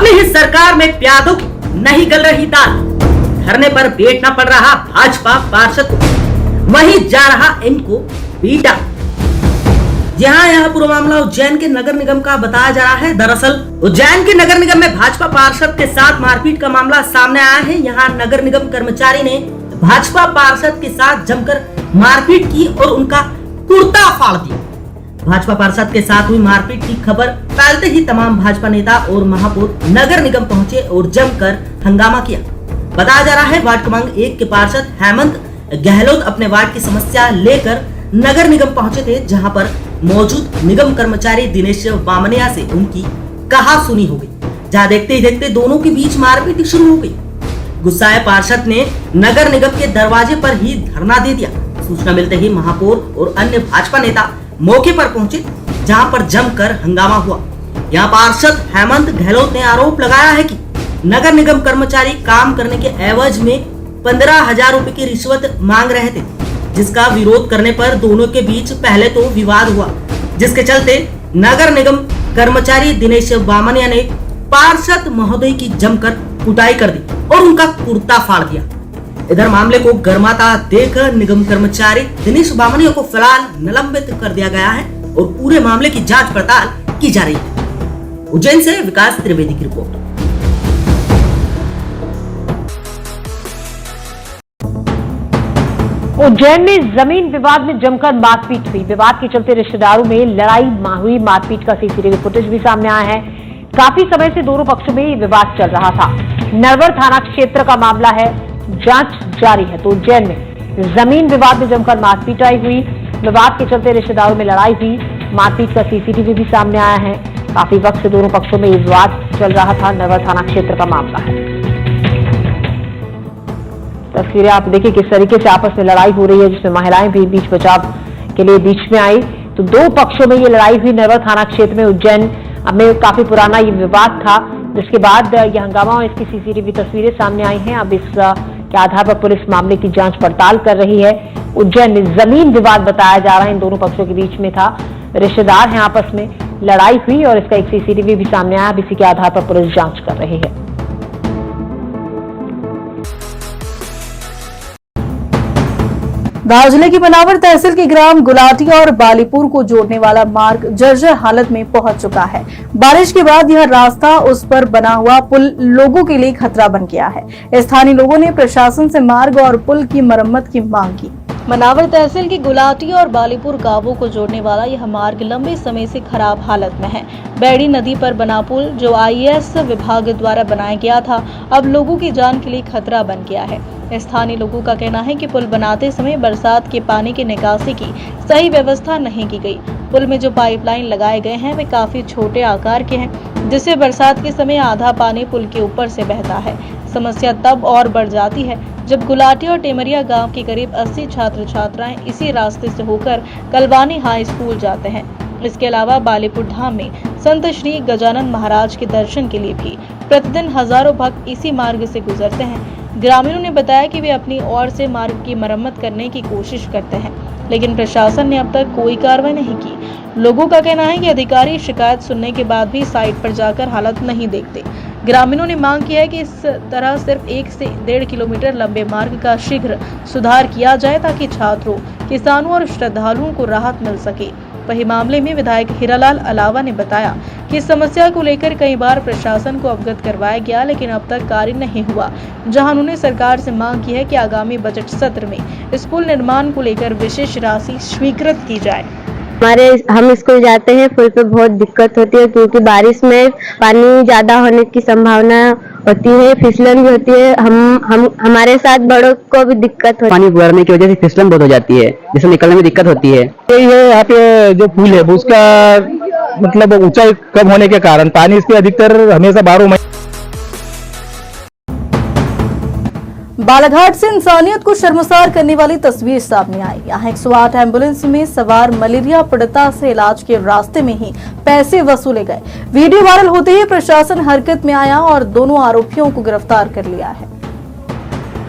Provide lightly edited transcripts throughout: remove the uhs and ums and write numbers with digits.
अपनी ही सरकार में प्यादों की नहीं गल रही दाल, धरने पर बैठना पड़ रहा भाजपा पार्षद को, वहीं जा रहा इनको बीटा। यह पूरा मामला उज्जैन के नगर निगम का बताया जा रहा है। दरअसल उज्जैन के नगर निगम में भाजपा पार्षद के साथ मारपीट का मामला सामने आया है। यहाँ नगर निगम कर्मचारी ने भाजपा पार्षद के साथ जमकर मारपीट की और उनका कुर्ता फाड़ दिया। भाजपा पार्षद के साथ हुई मारपीट की खबर फैलते ही तमाम भाजपा नेता और महापौर नगर निगम पहुंचे और जमकर हंगामा किया। बताया जा रहा है वार्ड क्रमांक 1 के पार्षद हेमंत गहलोत अपने वार्ड की समस्या लेकर नगर निगम पहुंचे थे, जहां पर मौजूद निगम कर्मचारी दिनेश बामनिया से उनकी कहा सुनी हो गई, जहां देखते ही देखते दोनों के बीच मारपीट शुरू हो गई। गुस्साए पार्षद ने नगर निगम के दरवाजे पर ही धरना दे दिया। सूचना मिलते ही महापौर और अन्य भाजपा नेता मौके पर पहुंचे, जहां पर जमकर हंगामा हुआ। यहां पार्षद हेमंत गहलोत ने आरोप लगाया है कि नगर निगम कर्मचारी काम करने के एवज में 15,000 रुपए की रिश्वत मांग रहे थे, जिसका विरोध करने पर दोनों के बीच पहले तो विवाद हुआ, जिसके चलते नगर निगम कर्मचारी दिनेश बामनिया ने पार्षद महोदय की जमकर कुटाई कर दी और उनका कुर्ता फाड़ दिया। इधर मामले को गर्माता देख निगम कर्मचारी दिनेश बामनिया को फिलहाल निलंबित कर दिया गया है और पूरे मामले की जांच पड़ताल की जा रही है। उज्जैन से विकास त्रिवेदी की रिपोर्ट। उज्जैन में जमीन विवाद में जमकर मारपीट हुई। विवाद के चलते रिश्तेदारों में लड़ाई हुई। मारपीट का सीसीटीवी फुटेज भी सामने आया है। काफी समय से दोनों पक्षों में विवाद चल रहा था। नरवर थाना क्षेत्र का मामला है, जांच जारी है। तो उज्जैन में जमीन विवाद में जमकर मारपीट हुई। विवाद के चलते रिश्तेदारों में लड़ाई हुई। मारपीट का सीसीटीवी भी सामने आया है। काफी वक्त से दोनों पक्षों में विवाद चल रहा था। नरवर थाना क्षेत्र का मामला है। तस्वीरें आप देखिए किस तरीके से आपस में लड़ाई हो रही है, जिसमें महिलाएं भी बीच बचाव के लिए बीच में आई। तो दो पक्षों में ये लड़ाई हुई। नरवर थाना क्षेत्र में उज्जैन में काफी पुराना ये विवाद था, जिसके बाद यह हंगामा और इसकी सीसीटीवी तस्वीरें सामने आई हैं। अब इसके आधार पर पुलिस मामले की जांच पड़ताल कर रही है। उज्जैन में जमीन विवाद बताया जा रहा है, इन दोनों पक्षों के बीच में था। रिश्तेदार हैं, आपस में लड़ाई हुई और इसका एक सीसीटीवी भी सामने आया। अब इसी के आधार पर पुलिस जांच कर रही है। धार जिले की मनावर तहसील के ग्राम गुलाटी और बालीपुर को जोड़ने वाला मार्ग जर्जर हालत में पहुंच चुका है। बारिश के बाद यह रास्ता उस पर बना हुआ पुल लोगों के लिए खतरा बन गया है। स्थानीय लोगों ने प्रशासन से मार्ग और पुल की मरम्मत की मांग की। मनावर तहसील की गुलाटी और बालीपुर गांवों को जोड़ने वाला यह मार्ग लंबे समय से खराब हालत में है। बैड़ी नदी पर बना पुल जो आईएएस विभाग द्वारा बनाया गया था, अब लोगों की जान के लिए खतरा बन गया है। स्थानीय लोगों का कहना है कि पुल बनाते समय बरसात के पानी की निकासी की सही व्यवस्था नहीं की गई। पुल में जो पाइपलाइन लगाए गए हैं वे काफी छोटे आकार के हैं, जिससे बरसात के समय आधा पानी पुल के ऊपर से बहता है। समस्या तब और बढ़ जाती है जब गुलाटी और टेमरिया गांव के करीब 80 छात्र छात्राएं इसी रास्ते से होकर कलवानी हाई स्कूल जाते हैं। इसके अलावा बालीपुर धाम में संत श्री गजानन महाराज के दर्शन के लिए भी प्रतिदिन हजारों भक्त इसी मार्ग से गुजरते हैं। ग्रामीणों ने बताया कि वे अपनी ओर से मार्ग की मरम्मत करने की कोशिश करते हैं, लेकिन प्रशासन ने अब तक कोई कार्रवाई नहीं की। लोगों का कहना है कि अधिकारी शिकायत सुनने के बाद भी साइट पर जाकर हालत नहीं देखते। ग्रामीणों ने मांग की है कि इस तरह सिर्फ 1 से 1.5 किलोमीटर लंबे मार्ग का शीघ्र सुधार किया जाए, ताकि छात्रों, किसानों और श्रद्धालुओं को राहत मिल सके। वही मामले में विधायक हीरालाल अलावा ने बताया कि इस समस्या को लेकर कई बार प्रशासन को अवगत करवाया गया, लेकिन अब तक कार्य नहीं हुआ। जहां उन्होंने सरकार से मांग की है कि आगामी बजट सत्र में इस पुल निर्माण को लेकर विशेष राशि स्वीकृत की जाए। हम स्कूल जाते हैं, पुल पे बहुत दिक्कत होती है क्योंकि बारिश में पानी ज्यादा होने की संभावना होती है, फिसलन भी होती है। हमारे साथ बड़ों को भी दिक्कत होती है। पानी भरने की वजह से फिसलन बहुत हो जाती है, जिससे निकलने में दिक्कत होती है। तो ये यहाँ पे जो पुल है उसका मतलब ऊंचाई कम होने के कारण पानी इसके अधिकतर हमेशा 12 महीने। बालाघाट से इंसानियत को शर्मसार करने वाली तस्वीर सामने आई। यहाँ 108 एम्बुलेंस में सवार मलेरिया पीड़िता से इलाज के रास्ते में ही पैसे वसूले गए। वीडियो वायरल होते ही प्रशासन हरकत में आया और दोनों आरोपियों को गिरफ्तार कर लिया है।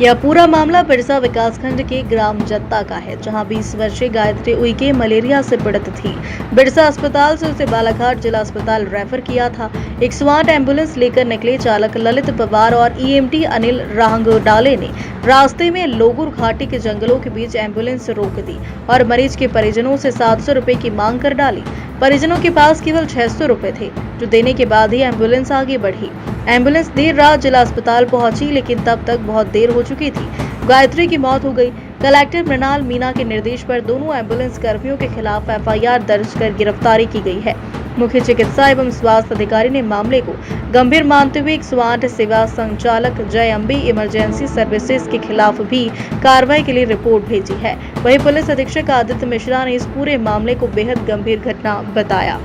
यह पूरा मामला बिरसा विकासखंड के ग्राम जत्ता का है, जहां 20 वर्षीय गायत्री उइके मलेरिया से पीड़ित थी। बिरसा अस्पताल से उसे बालाघाट जिला अस्पताल रेफर किया था। एक स्वाट एम्बुलेंस लेकर निकले चालक ललित पवार और ईएमटी अनिल रांगडाले ने रास्ते में लोगुर घाटी के जंगलों के बीच एम्बुलेंस रोक दी और मरीज के परिजनों से 700 रुपए की मांग कर डाली। परिजनों के पास केवल 600 रुपए थे, जो देने के बाद ही एम्बुलेंस आगे बढ़ी। एम्बुलेंस देर रात जिला अस्पताल पहुंची, लेकिन तब तक बहुत देर हो चुकी थी। गायत्री की मौत हो गई। कलेक्टर मृणाल मीना के निर्देश पर दोनों एम्बुलेंस कर्मियों के खिलाफ एफआईआर दर्ज कर गिरफ्तारी की गई है। मुख्य चिकित्सा एवं स्वास्थ्य अधिकारी ने मामले को गंभीर मानते हुए 108 सेवा संचालक जय अम्बे इमरजेंसी सर्विसेज के खिलाफ भी कार्रवाई के लिए रिपोर्ट भेजी है। वहीं पुलिस अधीक्षक आदित्य मिश्रा ने इस पूरे मामले को बेहद गंभीर घटना बताया।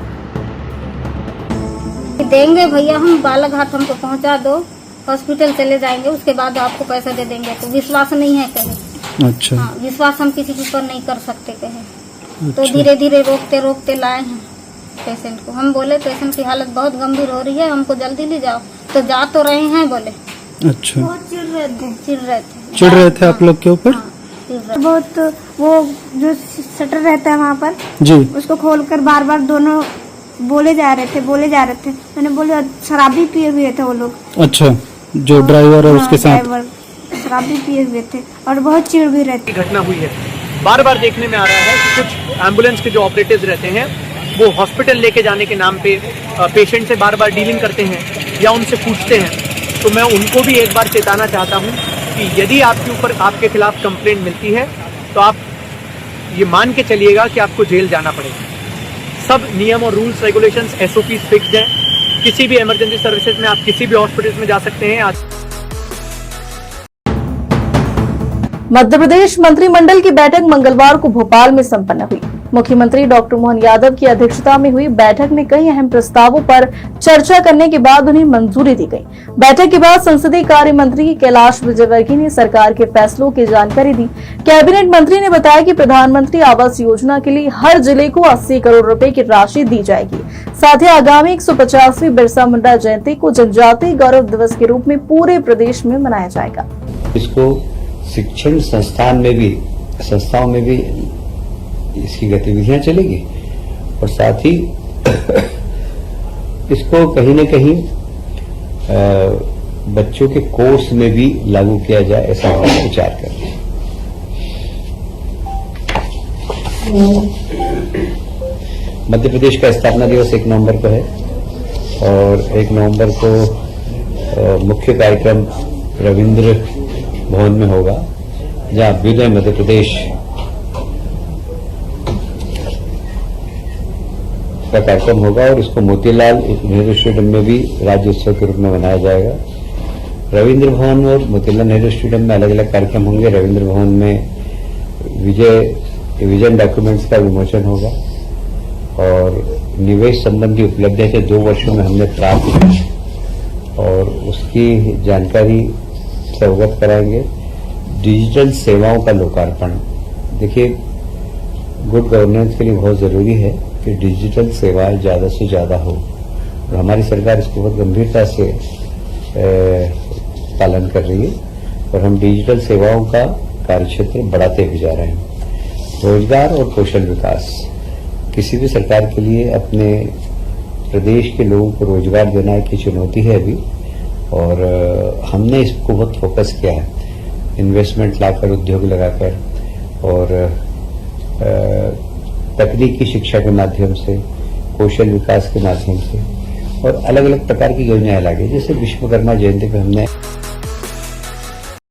देंगे भैया, हम बालाघाट हमको पहुंचा दो, हॉस्पिटल चले जाएंगे, उसके बाद आपको पैसा दे देंगे। तो विश्वास नहीं है कहे। अच्छा। हाँ, विश्वास हम किसी के ऊपर नहीं कर सकते कहे। अच्छा। तो धीरे धीरे रोकते रोकते लाए हैं पेशेंट को। हम बोले पेशेंट की हालत बहुत गंभीर हो रही है, हमको जल्दी ले जाओ। तो जा तो रहे हैं बोले। अच्छा। बहुत चिढ़ रहे थे आप लोग के ऊपर? बहुत वो जो शटर रहता है वहाँ पर जी, उसको खोलकर बार बार दोनों बोले जा रहे थे। मैंने बोले शराबी पिए हुए थे वो लोग। अच्छा, जो ड्राइवर और उसके साथ ड्राइवर शराबी पिए हुए थे और बहुत चिढ़ भी रहती। घटना हुई है। बार बार देखने में आ रहा है कि कुछ एम्बुलेंस के जो ऑपरेटर्स रहते हैं वो हॉस्पिटल लेके जाने के नाम पे पेशेंट से बार बार डीलिंग करते हैं या उनसे पूछते हैं। तो मैं उनको भी एक बार चेताना चाहता हूँ कि यदि आपके खिलाफ कंप्लेंट मिलती है तो आप ये मान के चलिएगा कि आपको जेल जाना पड़ेगा। सब नियम और रूल्स रेगुलेशंस एसओपी फिक्स्ड हैं। किसी भी इमरजेंसी सर्विसेज में आप किसी भी हॉस्पिटल में जा सकते हैं। आज मध्य प्रदेश मंत्रिमंडल की बैठक मंगलवार को भोपाल में संपन्न हुई। मुख्यमंत्री डॉक्टर मोहन यादव की अध्यक्षता में हुई बैठक में कई अहम प्रस्तावों पर चर्चा करने के बाद उन्हें मंजूरी दी गई। बैठक के बाद संसदीय कार्य मंत्री कैलाश विजयवर्गीय ने सरकार के फैसलों की जानकारी दी। कैबिनेट मंत्री ने बताया कि प्रधानमंत्री आवास योजना के लिए हर जिले को 80 करोड़ रुपए की राशि दी जाएगी। साथ ही आगामी 150वीं बिरसा मुंडा जयंती को जनजातीय गौरव दिवस के रूप में पूरे प्रदेश में मनाया जाएगा। इसको शिक्षण संस्थाओं में भी इसकी गतिविधियां चलेगी और साथ ही इसको कहीं न कहीं बच्चों के कोर्स में भी लागू किया जाए, ऐसा हम विचार कर रहे हैं। मध्य प्रदेश का स्थापना दिवस 1 नवंबर को है और 1 नवंबर को मुख्य कार्यक्रम रविंद्र भवन में होगा, जहां विजय मध्य प्रदेश का कार्यक्रम होगा और इसको मोतीलाल नेहरू स्टेडियम में भी राज्य उत्सव के रूप में मनाया जाएगा। रविंद्र भवन और मोतीलाल नेहरू स्टेडियम में अलग अलग कार्यक्रम होंगे। रविंद्र भवन में विजन डॉक्यूमेंट्स का विमोचन होगा और निवेश संबंधी उपलब्धियां जो 2 वर्षों में हमने प्राप्त की और उसकी जानकारी से अवगत कराएंगे। डिजिटल सेवाओं का लोकार्पण, देखिए गुड गवर्नेंस के लिए बहुत जरूरी है कि डिजिटल सेवाएं ज्यादा से ज्यादा हो और हमारी सरकार इसको बहुत गंभीरता से पालन कर रही है और हम डिजिटल सेवाओं का कार्यक्षेत्र बढ़ाते हुए जा रहे हैं। रोजगार और कौशल विकास, किसी भी सरकार के लिए अपने प्रदेश के लोगों को रोजगार देना एक चुनौती है अभी और हमने इसको बहुत फोकस किया है, इन्वेस्टमेंट लाकर, उद्योग लगाकर और तकनीकी शिक्षा के माध्यम से, कौशल विकास के माध्यम से और अलग अलग प्रकार की योजनाएं लागी। जैसे विश्वकर्मा जयंती पे हमने